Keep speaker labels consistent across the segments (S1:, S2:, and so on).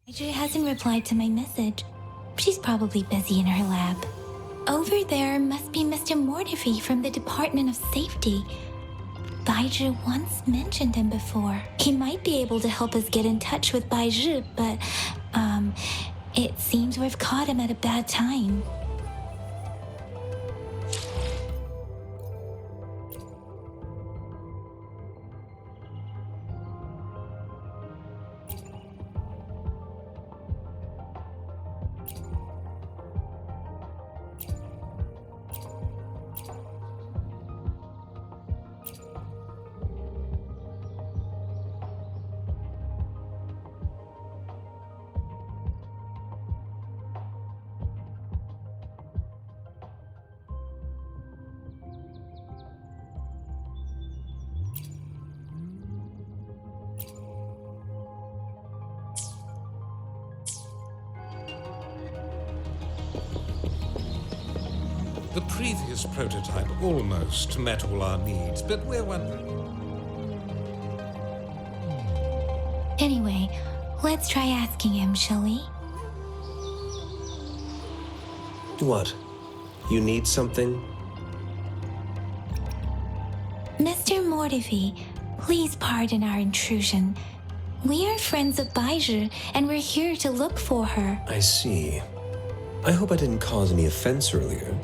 S1: She hasn't replied to my message. She's probably busy in her lab. Over there must be Mr. Mortifi from the Department of Safety. Baizhi once mentioned him before. He might be able to help us get in touch with Baizhi, but, it seems we've caught him at a bad time.
S2: The previous prototype almost met all our needs, but we're wondering.
S1: Anyway, let's try asking him, shall we?
S3: What? You need something?
S1: Mr. Mortifi, please pardon our intrusion. We are friends of Baizhi, and we're here to look for her.
S3: I see. I hope I didn't cause any offense earlier.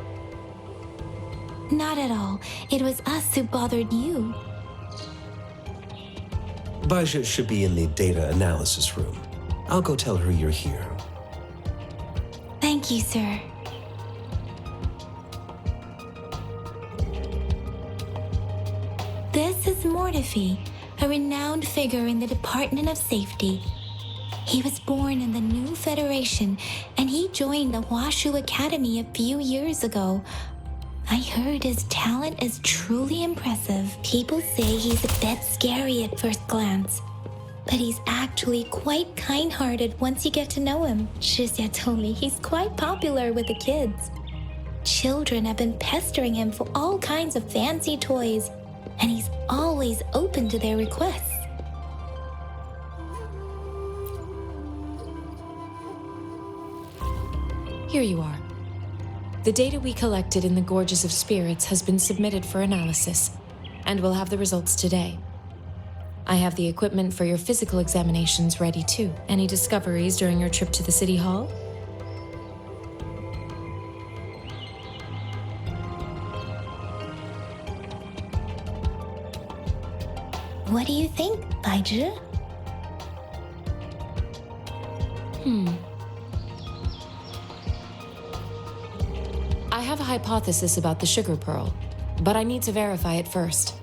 S1: Not at all. It was us who bothered you.
S3: Baizhi should be in the data analysis room. I'll go tell her you're here.
S1: Thank you, sir. This is Mortifi, a renowned figure in the Department of Safety. He was born in the new Federation, and he joined the Washu Academy a few years ago. I heard his talent is truly impressive. People say he's a bit scary at first glance, but he's actually quite kind-hearted once you get to know him. Shizia told me he's quite popular with the kids. Children have been pestering him for all kinds of fancy toys, and he's always open to their requests.
S4: Here you are. The data we collected in the Gorges of Spirits has been submitted for analysis, and we'll have the results today. I have the equipment for your physical examinations ready too. Any discoveries during your trip to the City Hall?
S1: What do you think, Baizhi?
S4: I have a hypothesis about the sugar pearl, but I need to verify it first.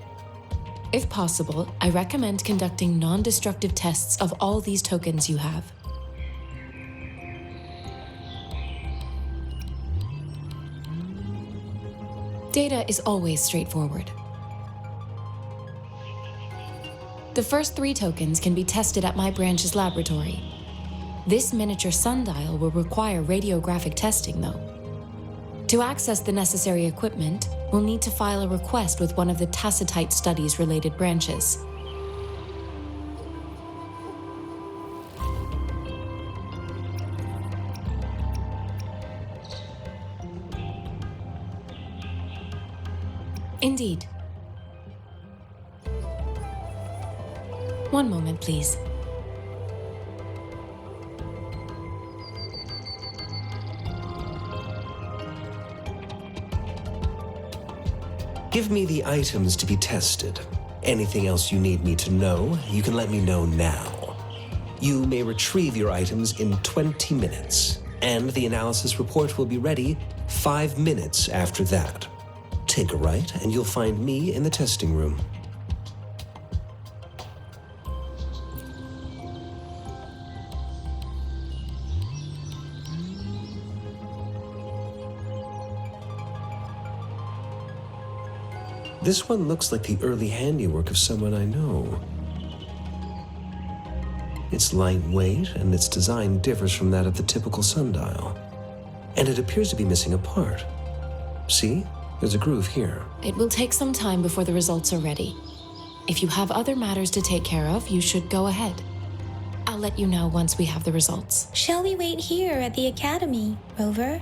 S4: If possible, I recommend conducting non-destructive tests of all these tokens you have. Data is always straightforward. The first 3 tokens can be tested at my branch's laboratory. This miniature sundial will require radiographic testing, though. To access the necessary equipment, we'll need to file a request with one of the Tacitite Studies-related branches. Indeed. One moment, please.
S3: Give me the items to be tested. Anything else you need me to know, you can let me know now. You may retrieve your items in 20 minutes, and the analysis report will be ready 5 minutes after that. Take a right, and you'll find me in the testing room. This one looks like the early handiwork of someone I know. It's lightweight, and its design differs from that of the typical sundial. And it appears to be missing a part. See? There's a groove here.
S4: It will take some time before the results are ready. If you have other matters to take care of, you should go ahead. I'll let you know once we have the results.
S1: Shall we wait here at the academy, Rover?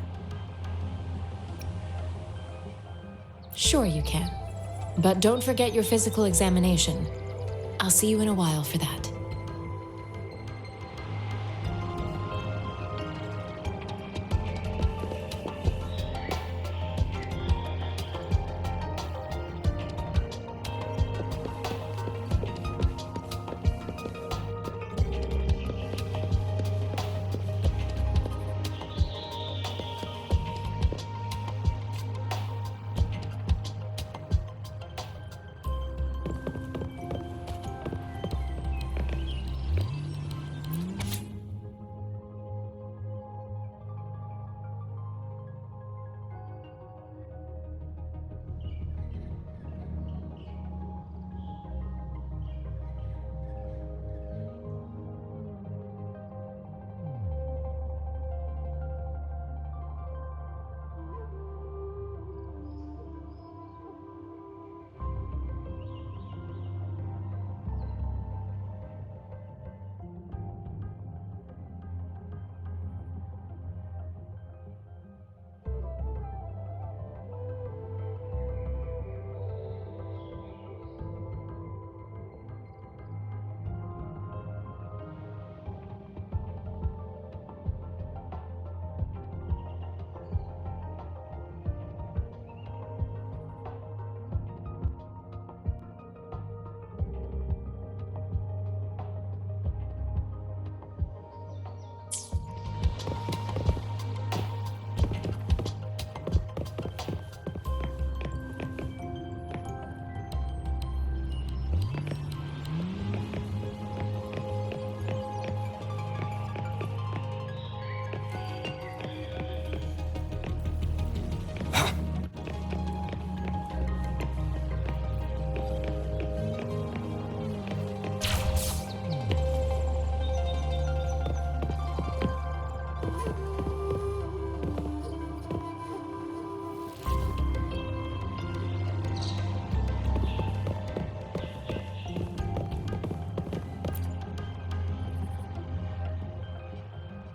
S4: Sure you can. But don't forget your physical examination. I'll see you in a while for that.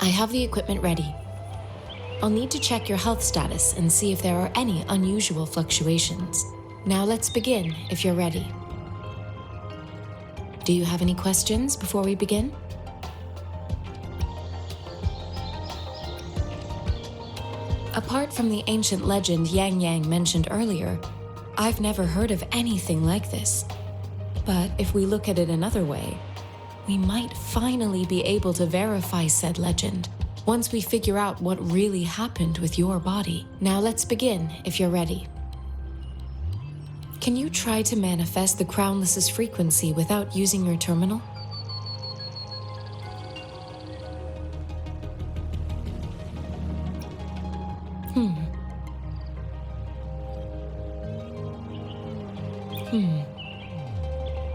S4: I have the equipment ready. I'll need to check your health status and see if there are any unusual fluctuations. Now let's begin, if you're ready. Do you have any questions before we begin? Apart from the ancient legend Yang Yang mentioned earlier, I've never heard of anything like this. But if we look at it another way, we might finally be able to verify said legend once we figure out what really happened with your body. Now let's begin, if you're ready. Can you try to manifest the Crownless's frequency without using your terminal?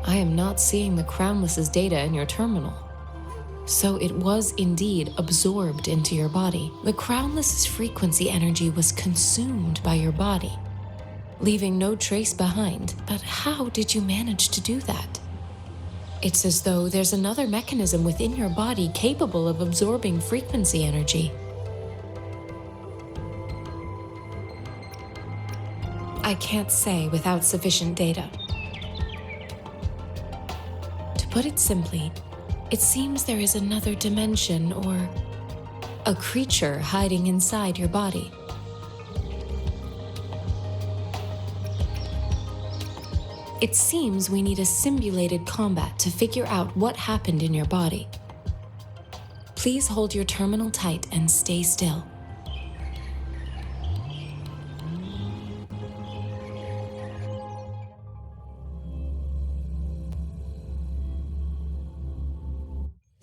S4: I am not seeing the Crownless's data in your terminal. So it was indeed absorbed into your body. The Crownless's frequency energy was consumed by your body, leaving no trace behind. But how did you manage to do that? It's as though there's another mechanism within your body capable of absorbing frequency energy. I can't say without sufficient data. To put it simply, it seems there is another dimension or a creature hiding inside your body. It seems we need a simulated combat to figure out what happened in your body. Please hold your terminal tight and stay still.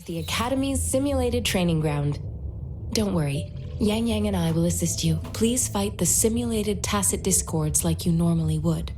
S4: The Academy's simulated training ground. Don't worry, Yang Yang and I will assist you. Please fight the simulated tacit discords like you normally would.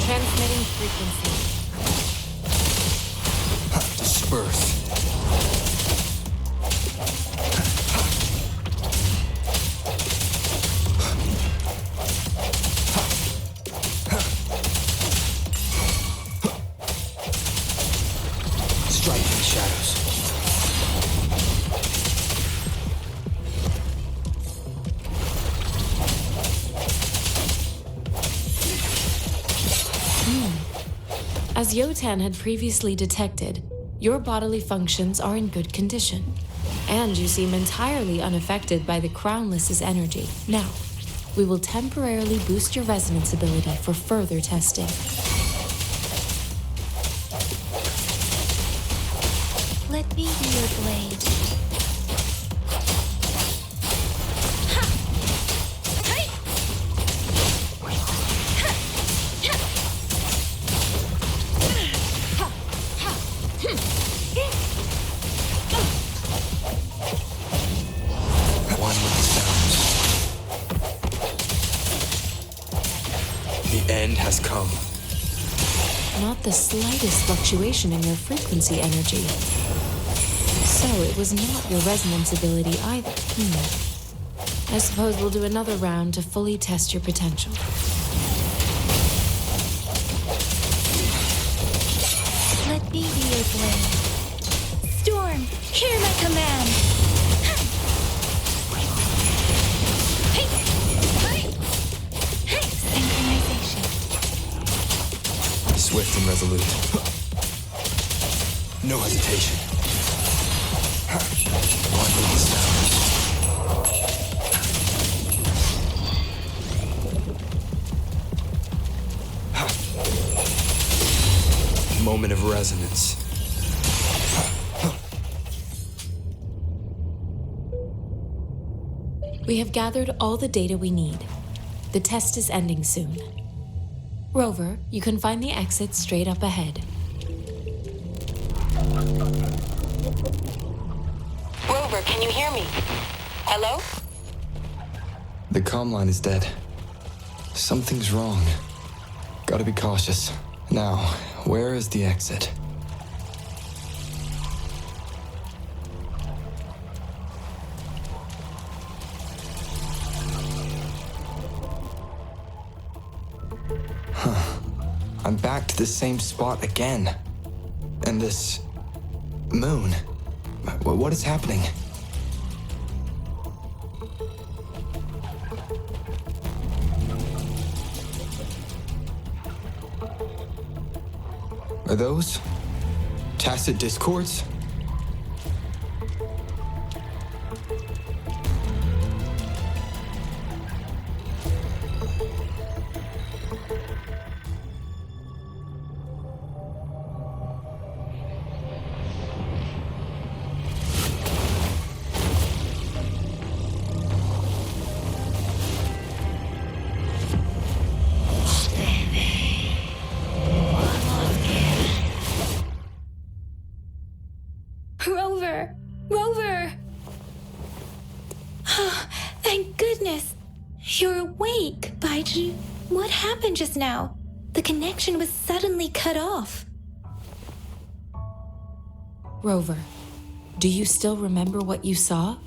S4: Transmitting frequency.
S5: Disperse. Strike in the shadows.
S4: As Yotan had previously detected, your bodily functions are in good condition, and you seem entirely unaffected by the Crownless's energy. Now, we will temporarily boost your resonance ability for further testing.
S1: Let me be your blade.
S5: One with the sounds. The end has come.
S4: Not the slightest fluctuation in your frequency energy. So it was not your resonance ability either. I suppose we'll do another round to fully test your potential.
S1: Let me be your blade. Storm, hear my command. Synchronization.
S5: Swift and resolute. No hesitation. One with the sounds. Moment of resonance.
S4: We have gathered all the data we need. The test is ending soon. Rover, you can find the exit straight up ahead.
S6: Rover, can you hear me? Hello?
S5: The comm line is dead. Something's wrong. Gotta be cautious. Now, where is the exit? I'm back to the same spot again. And this moon. What is happening? Are those tacit discords?
S1: Rover! Rover! Thank goodness! You're awake, Baiju. What happened just now? The connection was suddenly cut off.
S4: Rover, do you still remember what you saw?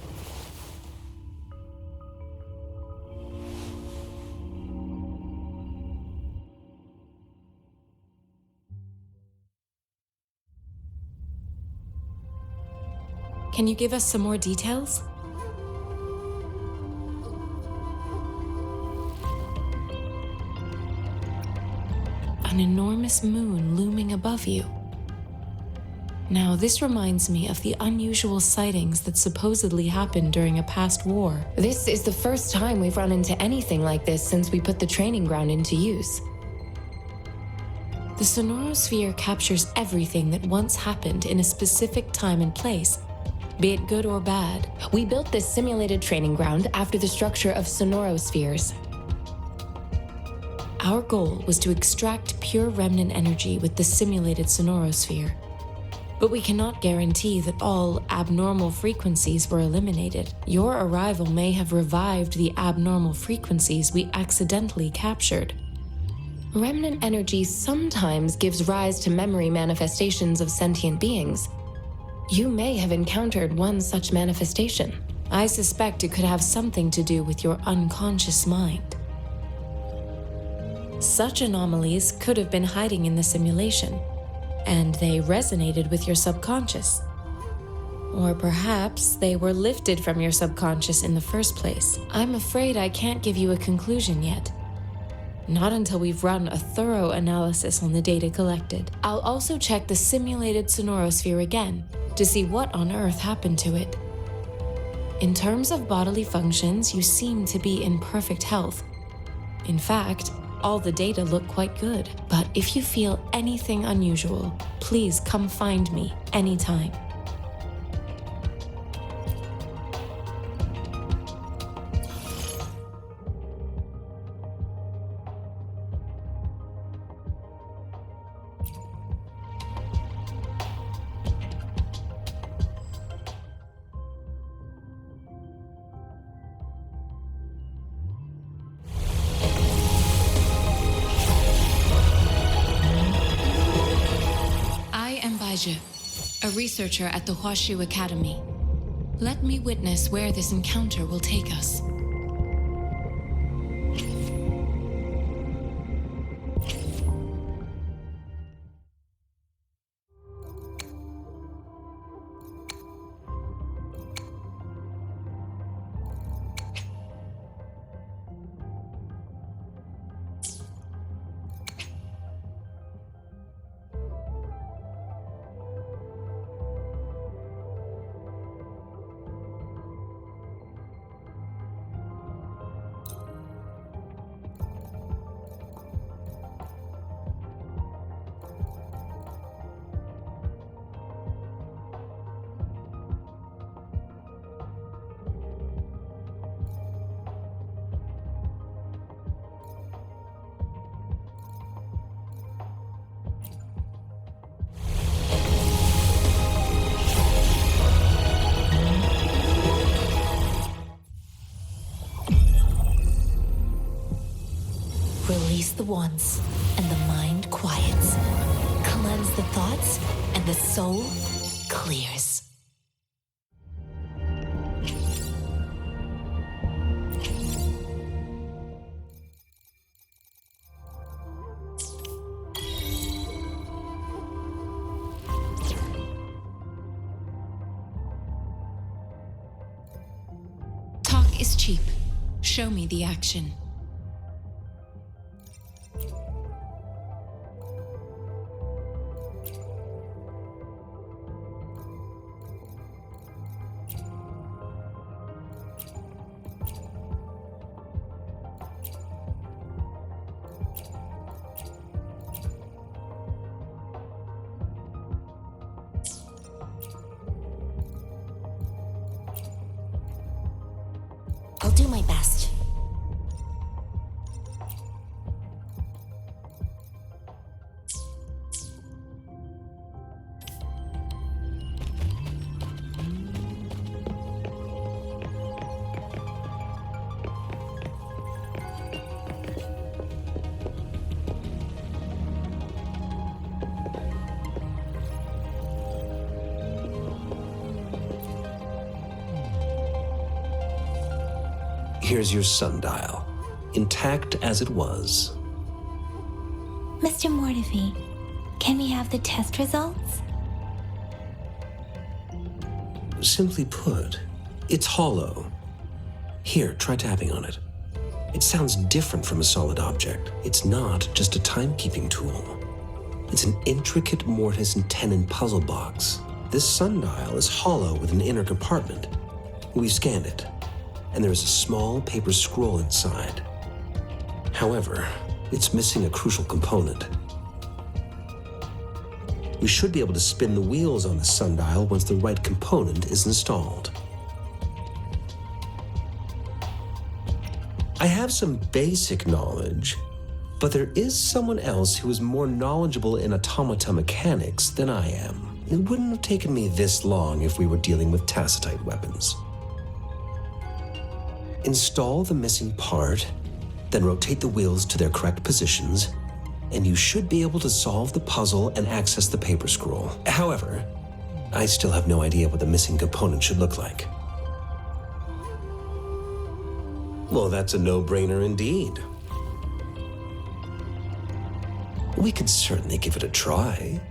S4: Can you give us some more details? An enormous moon looming above you. Now, this reminds me of the unusual sightings that supposedly happened during a past war.
S6: This is the first time we've run into anything like this since we put the training ground into use.
S4: The sonorosphere captures everything that once happened in a specific time and place, be it good or bad.
S6: We built this simulated training ground after the structure of sonorospheres.
S4: Our goal was to extract pure remnant energy with the simulated sonorosphere. But we cannot guarantee that all abnormal frequencies were eliminated. Your arrival may have revived the abnormal frequencies we accidentally captured. Remnant energy sometimes gives rise to memory manifestations of sentient beings. You may have encountered one such manifestation. I suspect it could have something to do with your unconscious mind. Such anomalies could have been hiding in the simulation, and they resonated with your subconscious. Or perhaps they were lifted from your subconscious in the first place. I'm afraid I can't give you a conclusion yet. Not until we've run a thorough analysis on the data collected. I'll also check the simulated sonorosphere again to see what on earth happened to it. In terms of bodily functions, you seem to be in perfect health. In fact, all the data look quite good. But if you feel anything unusual, please come find me anytime. A researcher at the Huashu Academy. Let me witness where this encounter will take us.
S1: Release the wands, and the mind quiets. Cleanse the thoughts, and the soul clears.
S4: Talk is cheap. Show me the action.
S1: I'll do my best.
S3: Here's your sundial, intact as it was.
S1: Mr. Mortefi, can we have the test results?
S3: Simply put, it's hollow. Here, try tapping on it. It sounds different from a solid object. It's not just a timekeeping tool. It's an intricate mortise and tenon puzzle box. This sundial is hollow with an inner compartment. We've scanned it, and there is a small paper scroll inside. However, it's missing a crucial component. We should be able to spin the wheels on the sundial once the right component is installed. I have some basic knowledge, But there is someone else who is more knowledgeable in automata mechanics than I am. It wouldn't have taken me this long if we were dealing with tacitite weapons. Install the missing part, then rotate the wheels to their correct positions, and you should be able to solve the puzzle and access the paper scroll. However, I still have no idea what the missing component should look like. Well, that's a no-brainer indeed. We could certainly give it a try.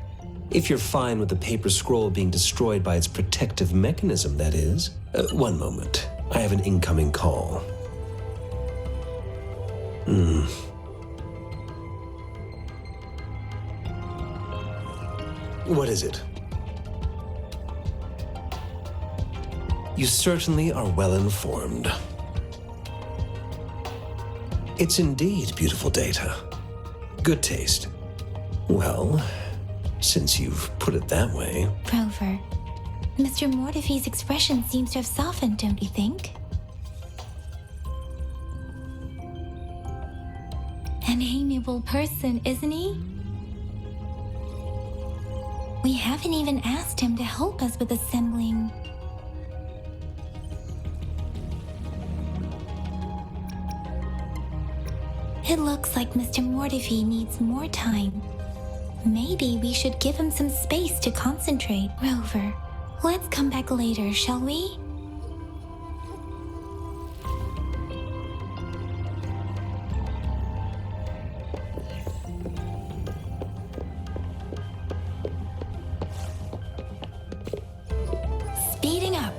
S3: If you're fine with the paper scroll being destroyed by its protective mechanism, that is. One moment. I have an incoming call. What is it? You certainly are well informed. It's indeed beautiful data. Good taste. Well, since you've put it that way.
S1: Rover, Mr. Mortefi's expression seems to have softened, don't you think? An amiable person, isn't he? We haven't even asked him to help us with assembling. It looks like Mr. Mortefi needs more time. Maybe we should give him some space to concentrate. Rover, let's come back later, shall we? Speeding up.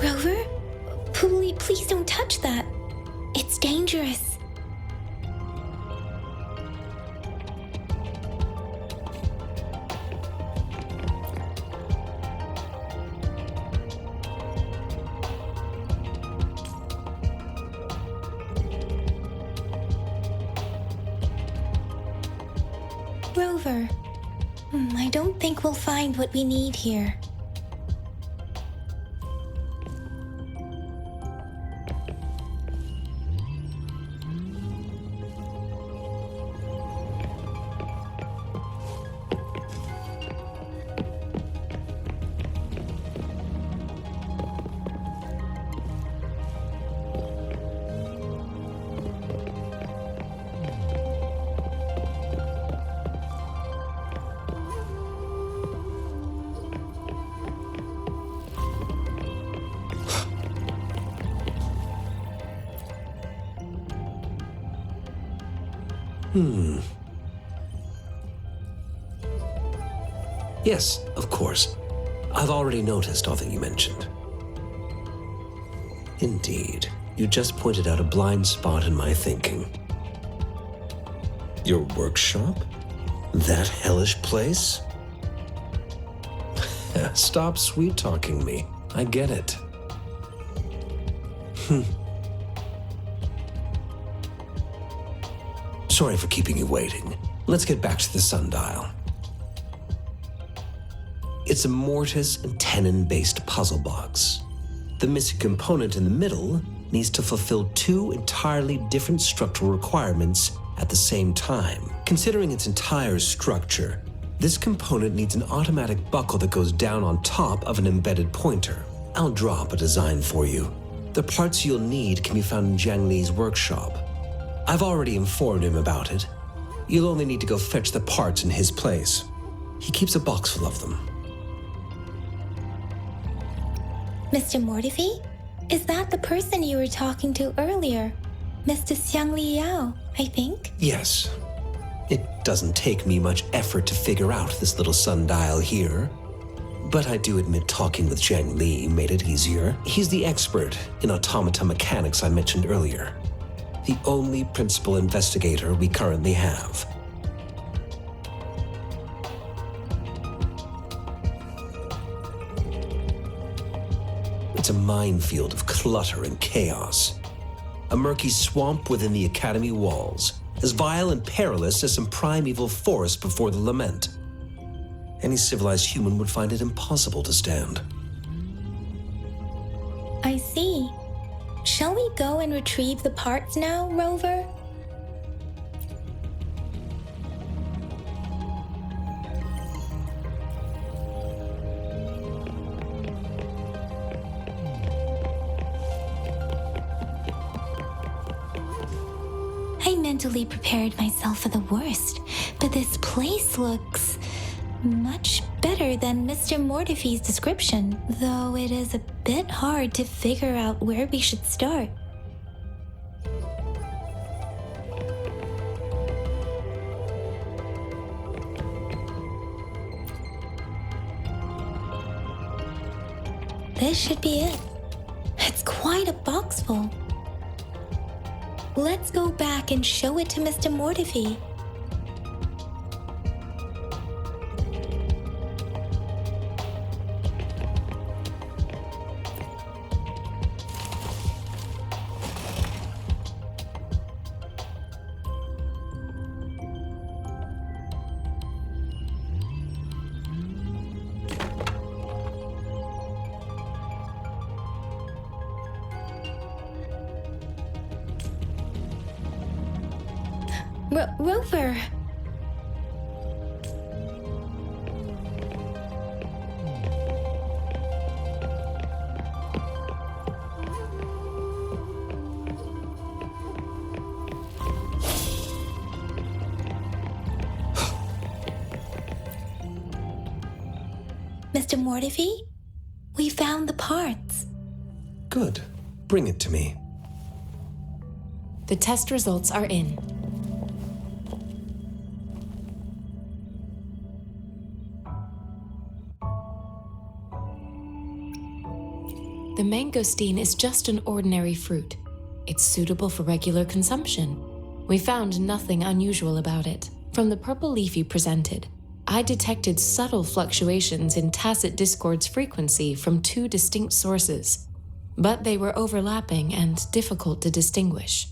S1: Rover? Please don't touch that. It's dangerous. Rover, I don't think we'll find what we need here.
S3: Yes, of course. I've already noticed all that you mentioned. Indeed, you just pointed out a blind spot in my thinking. Your workshop? That hellish place? Stop sweet-talking me. I get it. Sorry for keeping you waiting. Let's get back to the sundial. It's a mortise and tenon-based puzzle box. The missing component in the middle needs to fulfill two entirely different structural requirements At the same time, considering its entire structure, this component needs an automatic buckle that goes down on top of an embedded pointer. I'll draw up a design for you. The parts you'll need can be found in Jiang Li's workshop. I've already informed him about it. You'll only need to go fetch the parts in his place. He keeps a box full of them.
S1: Mr. Mortefi? Is that the person you were talking to earlier? Mr. Xiang Li Yao, I think?
S3: Yes. It doesn't take me much effort to figure out this little sundial here. But I do admit talking with Jiang Li made it easier. He's the expert in automata mechanics I mentioned earlier. The only principal investigator we currently have. It's a minefield of clutter and chaos. A murky swamp within the Academy walls, as vile and perilous as some primeval forest before the lament. Any civilized human would find it impossible to stand.
S1: I see. Shall we go and retrieve the parts now, Rover? I mentally prepared myself for the worst, but this place looks much better than Mr. Mortefi's description, though it is a bit hard to figure out where we should start. This should be it. It's quite a box full. Let's go back and show it to Mr. Mortefi. Rover! Mr. Mortefi, we found the parts.
S3: Good. Bring it to me.
S4: The test results are in. The mangosteen is just an ordinary fruit. It's suitable for regular consumption. We found nothing unusual about it. From the purple leaf you presented, I detected subtle fluctuations in tacit discord's frequency from two distinct sources, but they were overlapping and difficult to distinguish.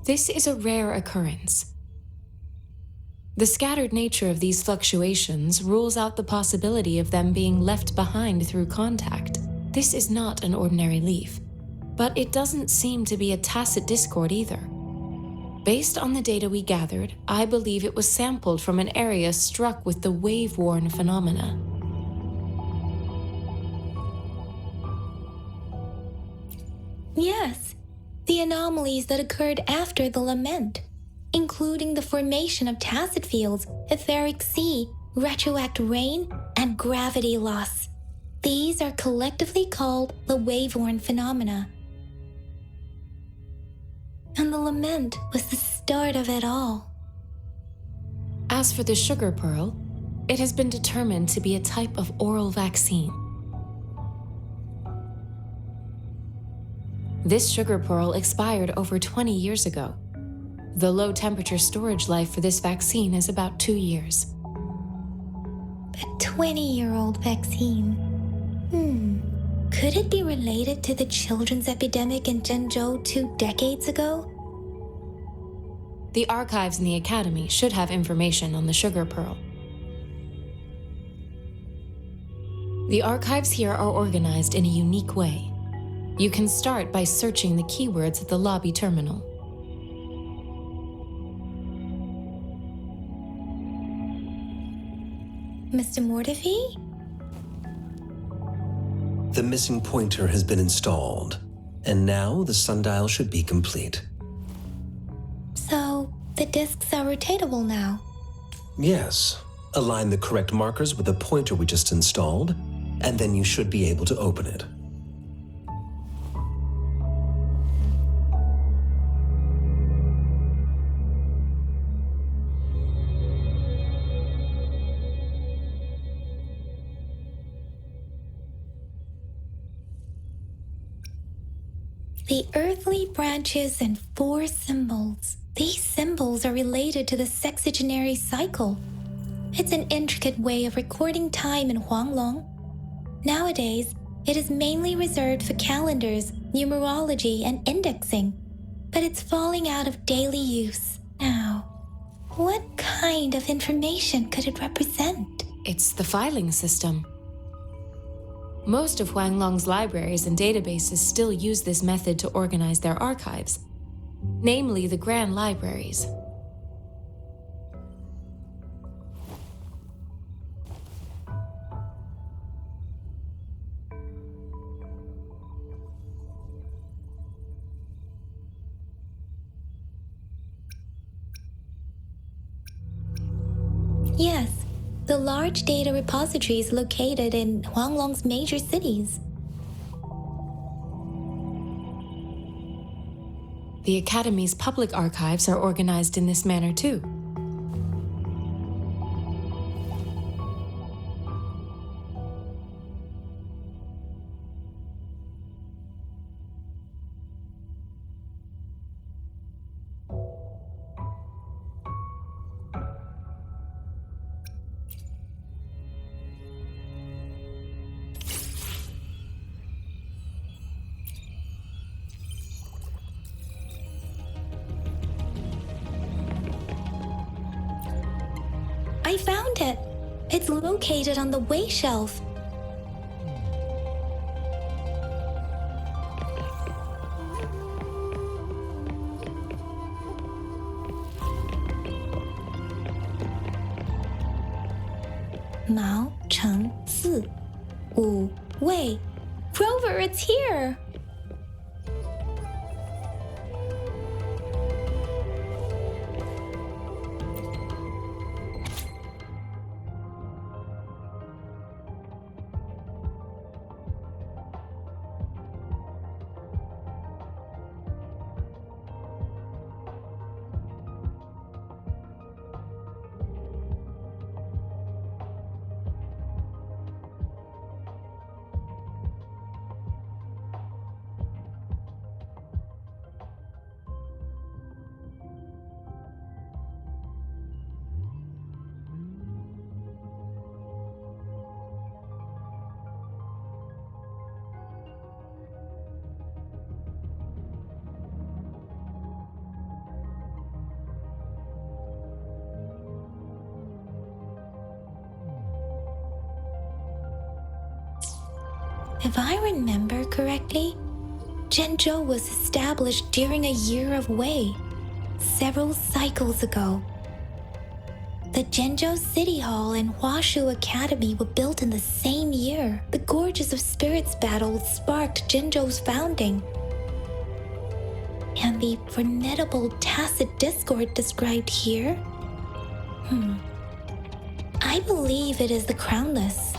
S4: This is a rare occurrence. The scattered nature of these fluctuations rules out the possibility of them being left behind through contact. This is not an ordinary leaf, but it doesn't seem to be a tacit discord either. Based on the data we gathered, I believe it was sampled from an area struck with the wave-worn phenomena.
S1: Yes, the anomalies that occurred after the lament, including the formation of tacit fields, etheric sea, retroact rain, and gravity loss. These are collectively called the wave-worn phenomena. And the lament was the start of it all.
S4: As for the sugar pearl, it has been determined to be a type of oral vaccine. This sugar pearl expired over 20 years ago. The low-temperature storage life for this vaccine is about 2 years.
S1: A 20-year-old vaccine. Could it be related to the children's epidemic in Zhengzhou 2 decades ago?
S4: The archives in the Academy should have information on the sugar pearl. The archives here are organized in a unique way. You can start by searching the keywords at the lobby terminal.
S1: Mr. Mortefi?
S3: The missing pointer has been installed, and now the sundial should be complete.
S1: So, the discs are rotatable now.
S3: Yes. Align the correct markers with the pointer we just installed, and then you should be able to open it.
S1: The earthly branches and 4 symbols. These symbols are related to the sexagenary cycle. It's an intricate way of recording time in Huanglong. Nowadays, it is mainly reserved for calendars, numerology, and indexing, but it's falling out of daily use now. What kind of information could it represent?
S4: It's the filing system. Most of Huanglong's libraries and databases still use this method to organize their archives, namely the Grand Libraries.
S1: Yes, the large data repositories located in Huanglong's major cities.
S4: The Academy's public archives are organized in this manner too.
S1: I found it. It's located on the way shelf. Mao Cheng Si, Wu Wei. Grover, it's here. If I remember correctly, Zhenzhou was established during a year of Wei, several cycles ago. The Zhenzhou City Hall and Huashu Academy were built in the same year. The Gorges of Spirits battle sparked Zhenzhou's founding. And the formidable tacit discord described here? I believe it is the Crownless.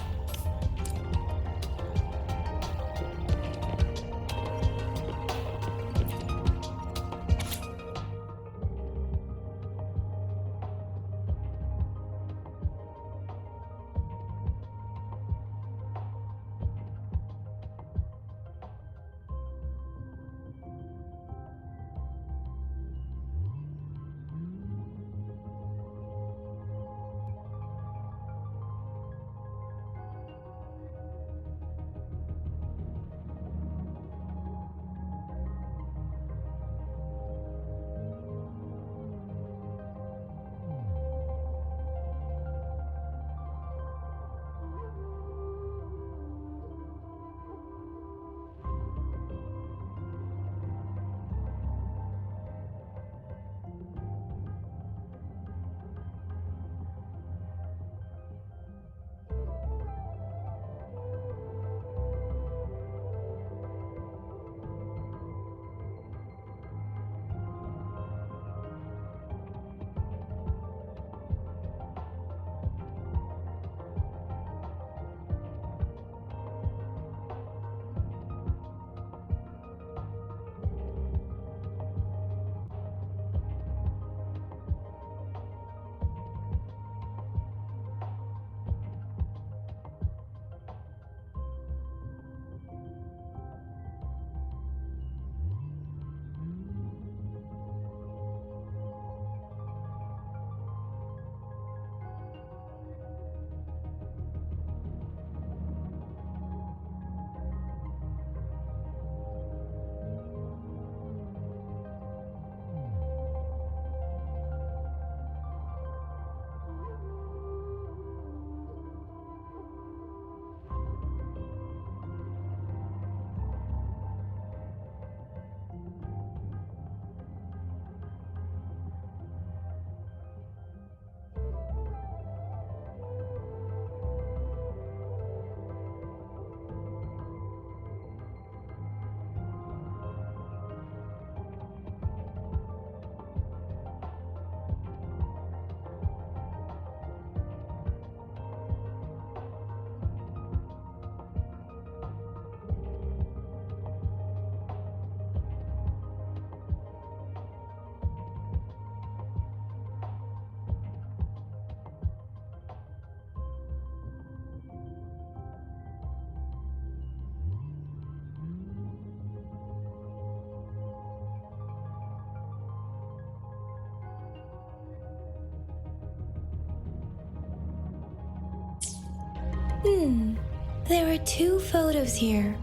S1: There are 2 photos here.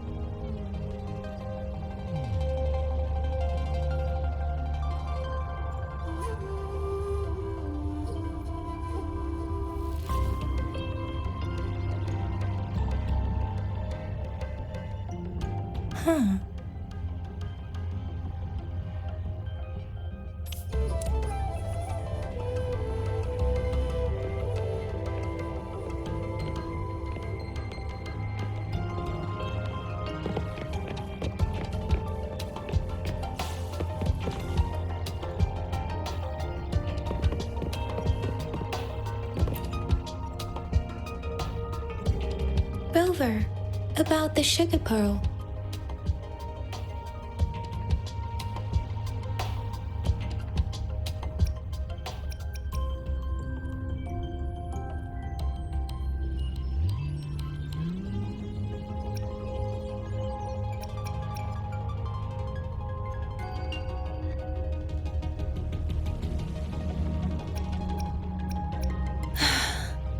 S1: Rover, about the sugar pearl.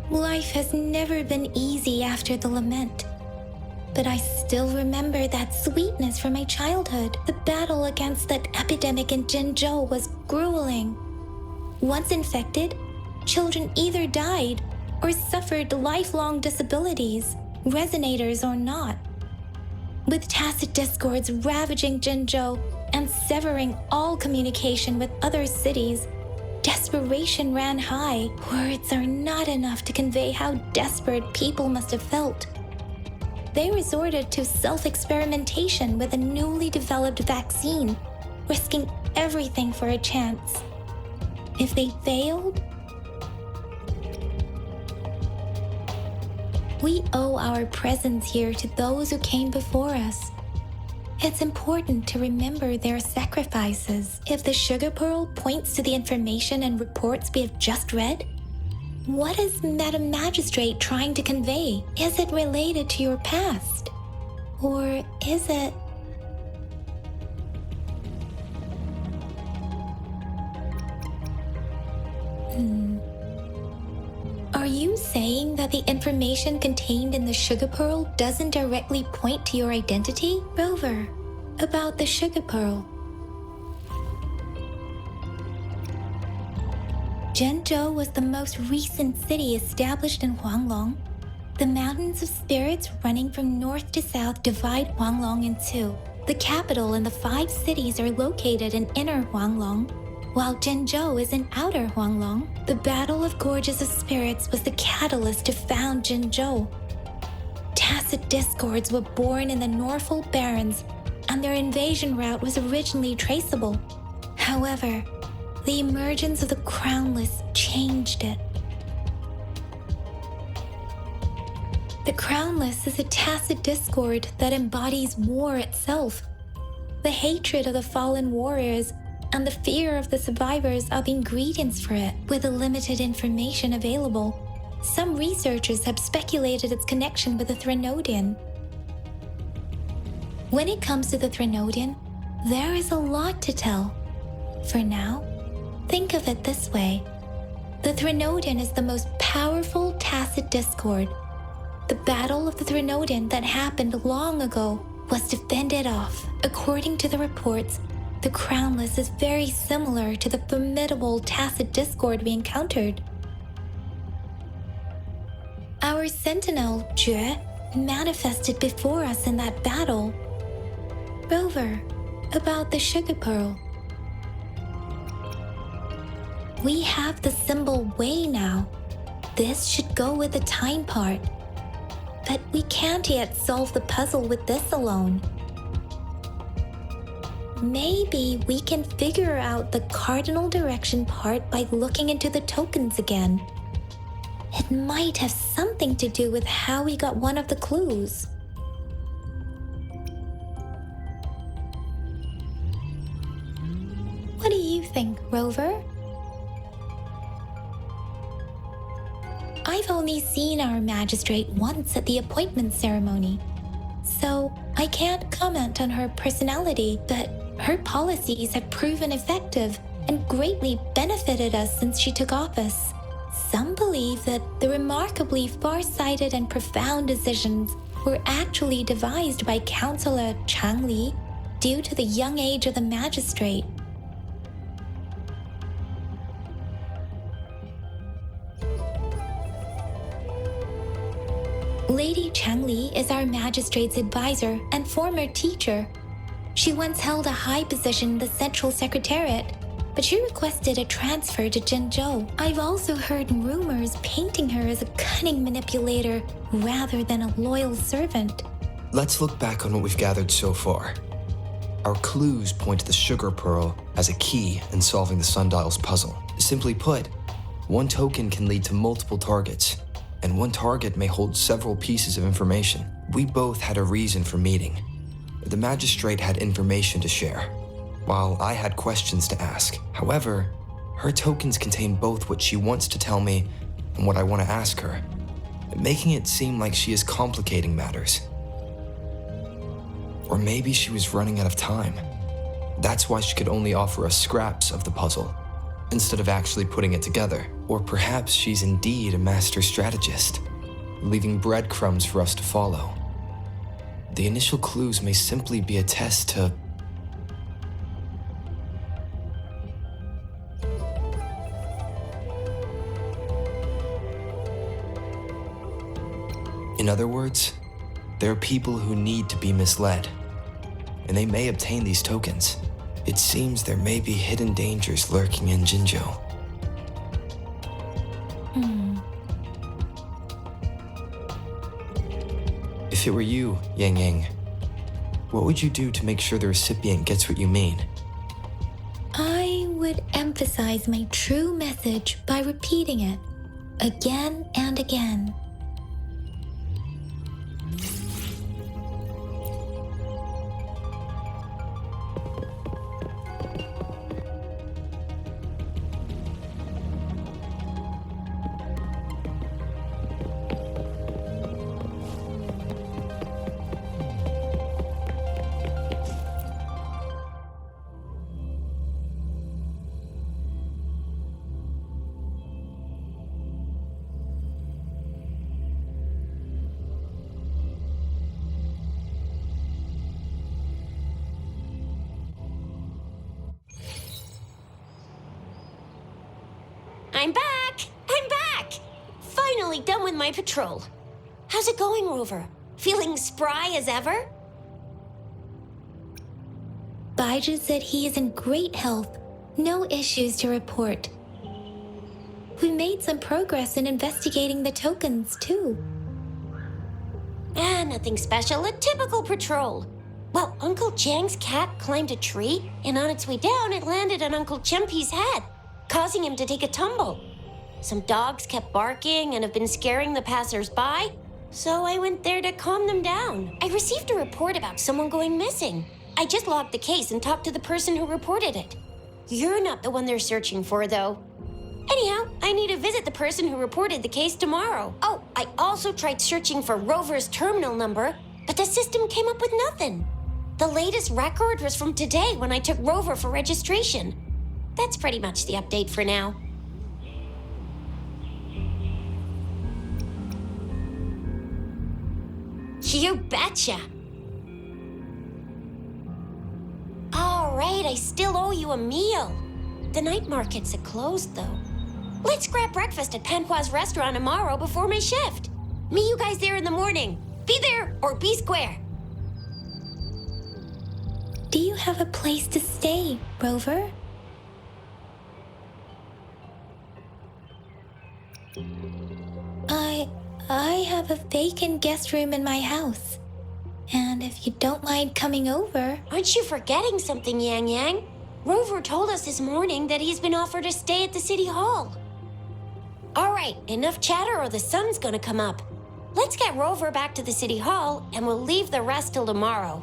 S1: Life has never been easy after the lament. But I still remember that sweetness from my childhood. The battle against that epidemic in Jinzhou was grueling. Once infected, children either died or suffered lifelong disabilities, resonators or not. With tacit discords ravaging Jinzhou and severing all communication with other cities, desperation ran high. Words are not enough to convey how desperate people must have felt. They resorted to self-experimentation with a newly developed vaccine, risking everything for a chance. If they failed, we owe our presence here to those who came before us. It's important to remember their sacrifices. If the sugar pearl points to the information and reports we have just read, what is Madam Magistrate trying to convey? Is it related to your past? Or is it... Are you saying that the information contained in the sugar pearl doesn't directly point to your identity? Rover, about the sugar pearl. Zhenzhou was the most recent city established in Huanglong. The mountains of spirits running from north to south divide Huanglong in 2. The capital and the 5 cities are located in inner Huanglong, while Zhenzhou is in outer Huanglong. The Battle of Gorges of Spirits was the catalyst to found Zhenzhou. Tacit discords were born in the Norfolk Barrens, and their invasion route was originally traceable. However, the emergence of the Crownless changed it. The Crownless is a tacit discord that embodies war itself. The hatred of the fallen warriors and the fear of the survivors are the ingredients for it. With the limited information available, some researchers have speculated its connection with the Threnodian. When it comes to the Threnodian, there is a lot to tell. For now, think of it this way. The Threnodian is the most powerful tacit discord. The Battle of the Threnodian that happened long ago was to fend it off. According to the reports, the Crownless is very similar to the formidable tacit discord we encountered. Our sentinel, Jue, manifested before us in that battle. Rover, about the sugar pearl. We have the symbol Wei now. This should go with the time part. But we can't yet solve the puzzle with this alone. Maybe we can figure out the cardinal direction part by looking into the tokens again. It might have something to do with how we got one of the clues. What do you think, Rover? I've only seen our magistrate once at the appointment ceremony, so I can't comment on her personality, but her policies have proven effective and greatly benefited us since she took office. some believe that the remarkably far-sighted and profound decisions were actually devised by Counselor Chang Li due to the young age of the magistrate. Lady Chang Li is our magistrate's advisor and former teacher. She once held a high position in the Central Secretariat, but she requested a transfer to Zhengzhou. I've also heard rumors painting her as a cunning manipulator rather than a loyal servant.
S5: Let's look back on what we've gathered so far. Our clues point to the sugar pearl as a key in solving the sundial's puzzle. Simply put, one token can lead to multiple targets, and one target may hold several pieces of information. We both had a reason for meeting. The magistrate had information to share, while I had questions to ask. However, her tokens contain both what she wants to tell me and what I want to ask her, making it seem like she is complicating matters. Or maybe she was running out of time. That's why she could only offer us scraps of the puzzle, instead of actually putting it together. Or perhaps she's indeed a master strategist, leaving breadcrumbs for us to follow. The initial clues may simply be a test to... In other words, there are people who need to be misled, and they may obtain these tokens. It seems there may be hidden dangers lurking in Jinzhou. If it were you, Yang Yang, what would you do to make sure the recipient gets what you mean?
S1: I would emphasize my true message by repeating it again and again.
S7: I'm back! I'm back! Finally done with my patrol. How's it going, Rover? Feeling spry as ever?
S1: Baiju said he is in great health. No issues to report. We made some progress in investigating the tokens, too.
S7: Nothing special. A typical patrol. Well, Uncle Chang's cat climbed a tree, and on its way down, it landed on Uncle Chempi's head, causing him to take a tumble. Some dogs kept barking and have been scaring the passers-by, so I went there to calm them down. I received a report about someone going missing. I just logged the case and talked to the person who reported it. You're not the one they're searching for, though. Anyhow, I need to visit the person who reported the case tomorrow. Oh, I also tried searching for Rover's terminal number, but the system came up with nothing. The latest record was from today when I took Rover for registration. That's pretty much the update for now. You betcha. All right, I still owe you a meal. The night markets are closed, though. Let's grab breakfast at Panhua's restaurant tomorrow before my shift. Meet you guys there in the morning. Be there or be square.
S1: Do you have a place to stay, Rover? I have a vacant guest room in my house. And if you don't mind coming over...
S7: Aren't you forgetting something, Yang Yang? Rover told us this morning that he's been offered a stay at the City Hall. All right, enough chatter or the sun's gonna come up. Let's get Rover back to the City Hall and we'll leave the rest till tomorrow.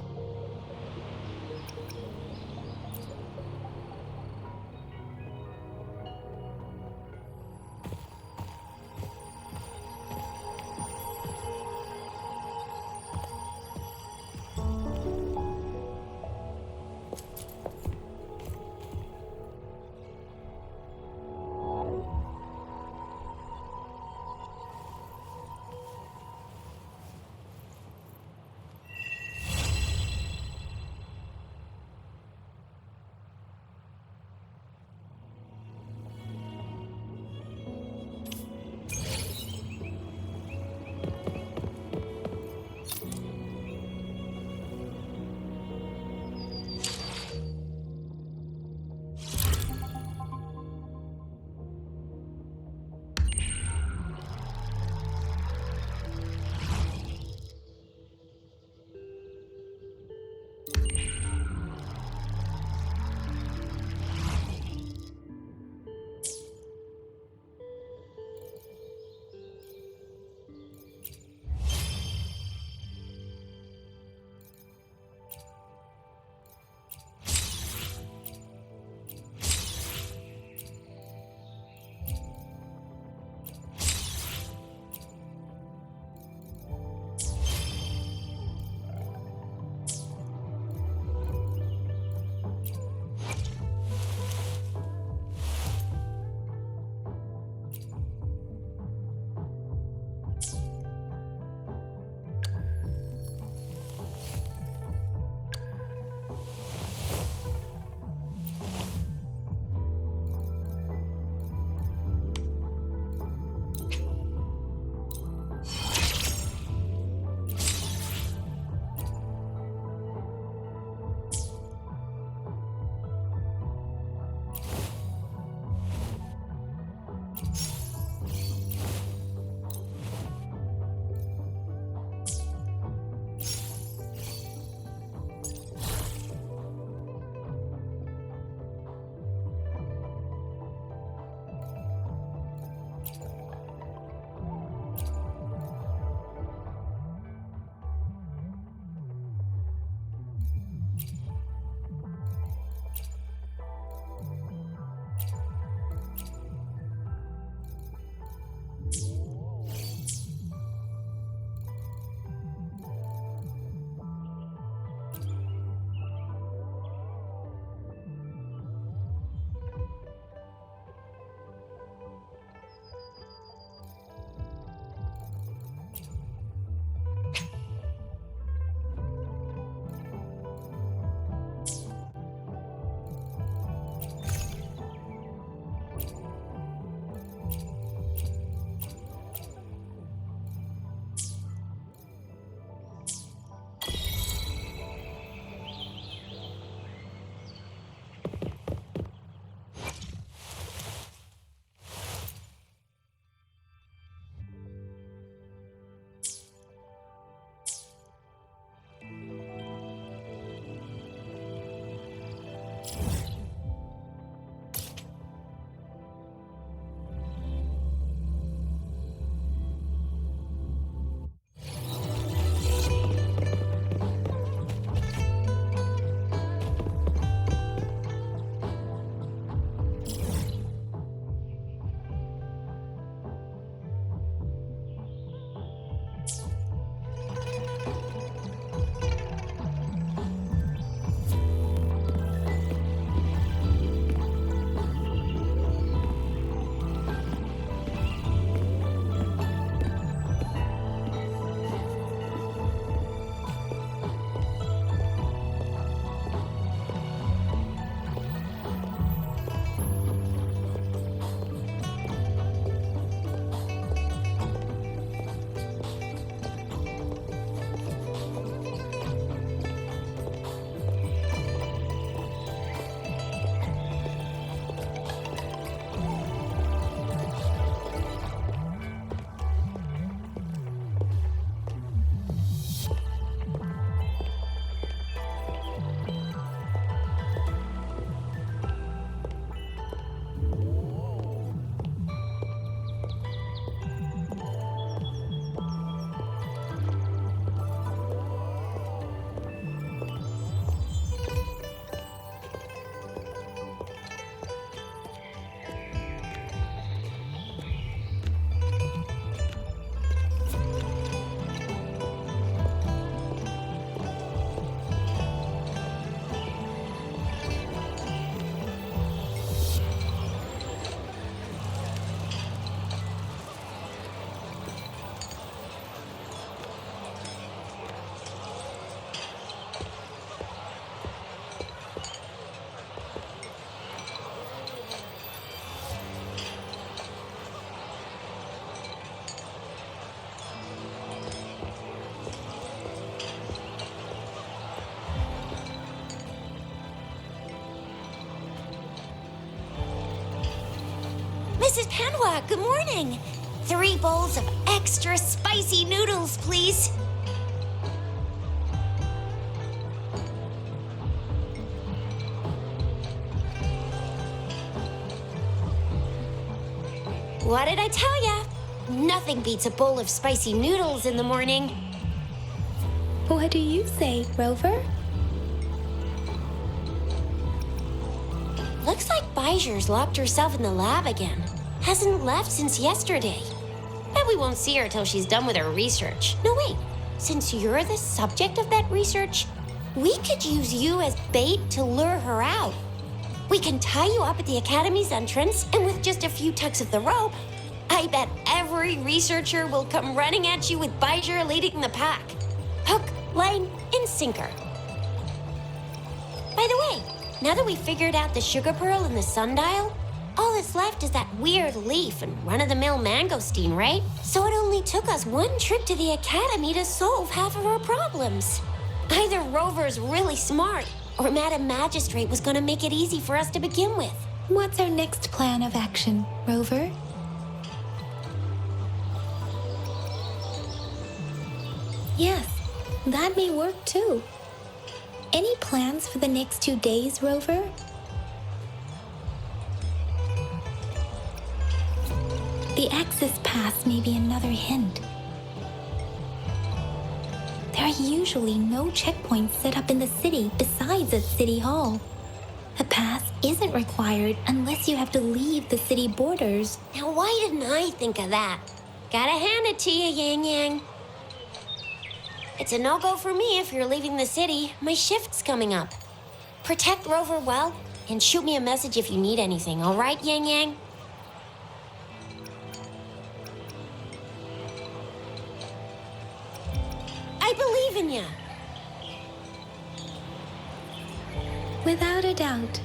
S7: Mrs. Panwa, good morning. 3 bowls of extra spicy noodles, please. What did I tell ya? Nothing beats a bowl of spicy noodles in the morning.
S1: What do you say, Rover?
S7: Looks like Bijur's locked herself in the lab again. Hasn't left since yesterday. Bet we won't see her till she's done with her research. No, wait. Since you're the subject of that research, we could use you as bait to lure her out. We can tie you up at the Academy's entrance, and with just a few tugs of the rope, I bet every researcher will come running at you with Bijur leading the pack. Hook, line, and sinker. By the way, now that we've figured out the sugar pearl and the sundial, all that's left is that weird leaf and run-of-the-mill mangosteen, right? So it only took us 1 trip to the Academy to solve half of our problems. Either Rover's really smart, or Madam Magistrate was gonna make it easy for us to begin with.
S1: What's our next plan of action, Rover? Yes, that may work too. Any plans for the next 2 days, Rover? The access pass may be another hint. There are usually no checkpoints set up in the city besides at City Hall. A pass isn't required unless you have to leave the city borders.
S7: Now, why didn't I think of that? Gotta hand it to you, Yang Yang. It's a no-go for me if you're leaving the city. My shift's coming up. Protect Rover well, and shoot me a message if you need anything, all right, Yang Yang? I believe in you.
S1: Without a doubt.